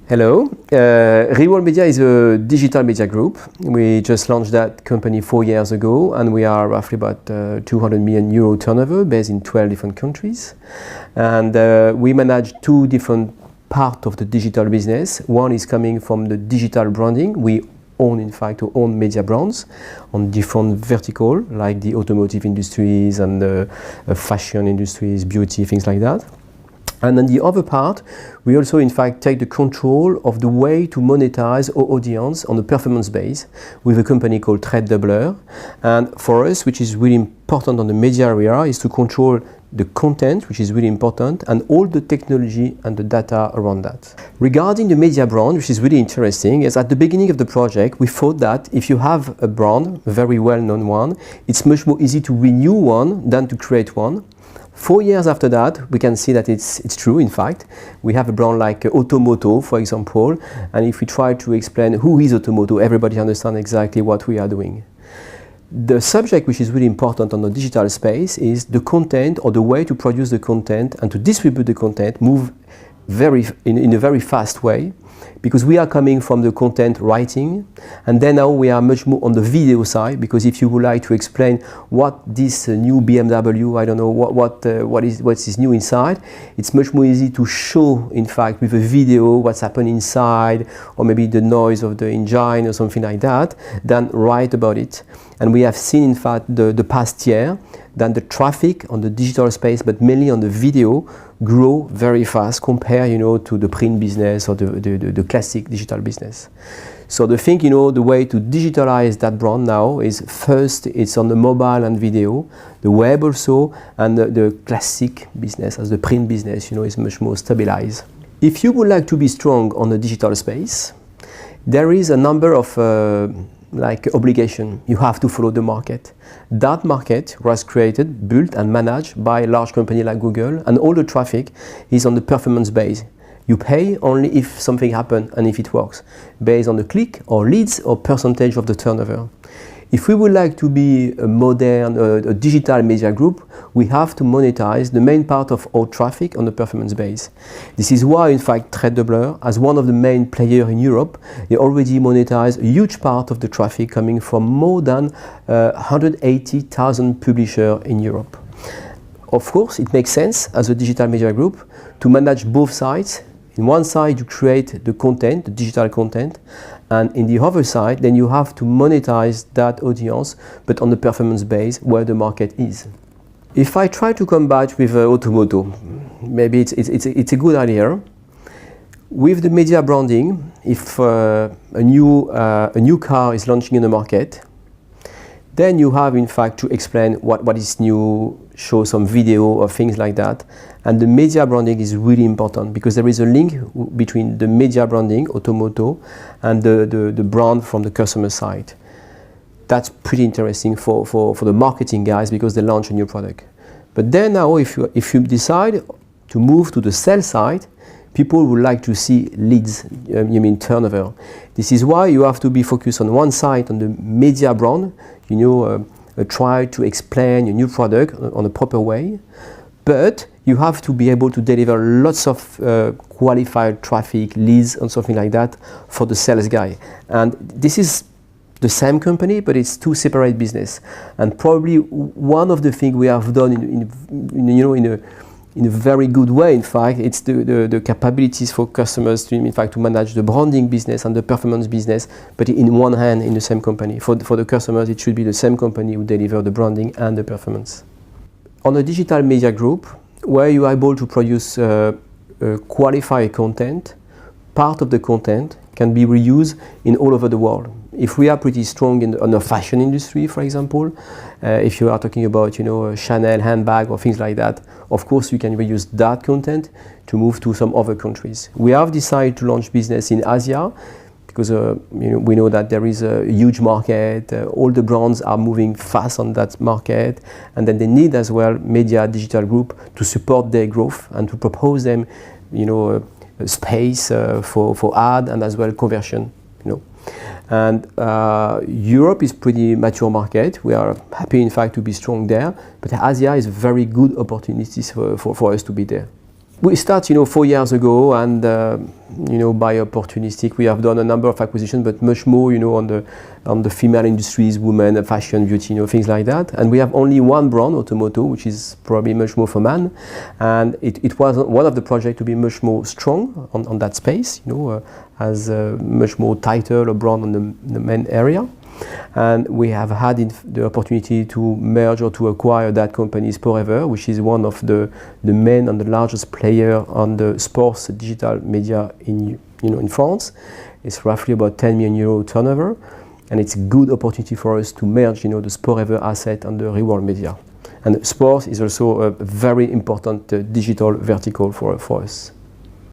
Hello, Reworld Media is a digital media group. We just launched that company 4 years ago, and we are roughly about 200 million euro turnover based in 12 different countries. And we manage two different parts of the digital business. One is coming from the digital branding. We own, in fact, our own media brands on different verticals, like the automotive industries and the fashion industries, beauty, things like that. And on the other part, we also, in fact, take the control of the way to monetize our audience on a performance base with a company called TradeDoubler. And for us, which is really important on the media area, is to control the content, which is really important, and all the technology and the data around that. Regarding the media brand, which is really interesting, is at the beginning of the project, we thought that if you have a brand, a very well-known one, it's much more easy to renew one than to create one. 4 years after that, we can see that it's true, in fact. We have a brand like Automoto, for example, and if we try to explain who is Automoto, everybody understands exactly what we are doing. The subject which is really important on the digital space is the content, or the way to produce the content and to distribute the content move in a very fast way, because we are coming from the content writing, and then now we are much more on the video side, because if you would like to explain what this new BMW, I don't know what is new inside, it's much more easy to show, in fact, with a video what's happening inside, or maybe the noise of the engine or something like that, than write about it. And we have seen, in fact, the past year that the traffic on the digital space, but mainly on the video, grow very fast compared, to the print business or the classic digital business. So the thing, the way to digitalize that brand now is first it's on the mobile and video, the web also, and the classic business as the print business, is much more stabilized. If you would like to be strong on the digital space, there is a number of obligation. You have to follow the market. That market was created, built and managed by a large company like Google, and all the traffic is on the performance base. You pay only if something happens and if it works, based on the click or leads or percentage of the turnover. If we would like to be a modern, a digital media group, we have to monetize the main part of our traffic on the performance base. This is why, in fact, TradeDoubler, as one of the main players in Europe, they already monetize a huge part of the traffic coming from more than 180,000 publishers in Europe. Of course, it makes sense as a digital media group to manage both sides. In one side, you create the content, the digital content, and in the other side, then you have to monetize that audience, but on the performance base where the market is. If I try to come back with Automoto, maybe it's a good idea. With the media branding, if a new car is launching in the market, then you have, in fact, to explain what is new, show some video or things like that. And the media branding is really important because there is a link between the media branding, Automoto, and the brand from the customer side. That's pretty interesting for the marketing guys because they launch a new product. But then now, if you decide to move to the sales side, people would like to see leads, turnover. This is why you have to be focused on one side, on the media brand, try to explain your new product on a proper way, but you have to be able to deliver lots of qualified traffic, leads, and something like that for the sales guy. And this is the same company, but it's two separate business. And probably one of the things we have done in a very good way, in fact, it's the capabilities for customers to, in fact, to manage the branding business and the performance business, but in one hand in the same company. For the customers, it should be the same company who deliver the branding and the performance. On a digital media group, where you are able to produce qualified content, part of the content can be reused in all over the world. If we are pretty strong on the fashion industry, for example, if you are talking about a Chanel handbag or things like that, of course you can reuse that content to move to some other countries. We have decided to launch business in Asia because we know that there is a huge market. All the brands are moving fast on that market, and then they need as well media digital group to support their growth and to propose them space for ad and as well conversion. And Europe is pretty mature market. We are happy, in fact, to be strong there. But Asia is a very good opportunity for us to be there. We start, 4 years ago, and by opportunistic, we have done a number of acquisitions, but much more, on the female industries, women, fashion, beauty, things like that. And we have only one brand, Automoto, which is probably much more for man. And it was one of the projects to be much more strong on that space, as a much more tighter a brand on the men area. And we have had the opportunity to merge or to acquire that company, Sporever, which is one of the main and the largest player on the sports digital media in France. It's roughly about 10 million euro turnover, and it's a good opportunity for us to merge, the Sporever asset and the Reworld Media. And sports is also a very important digital vertical for us.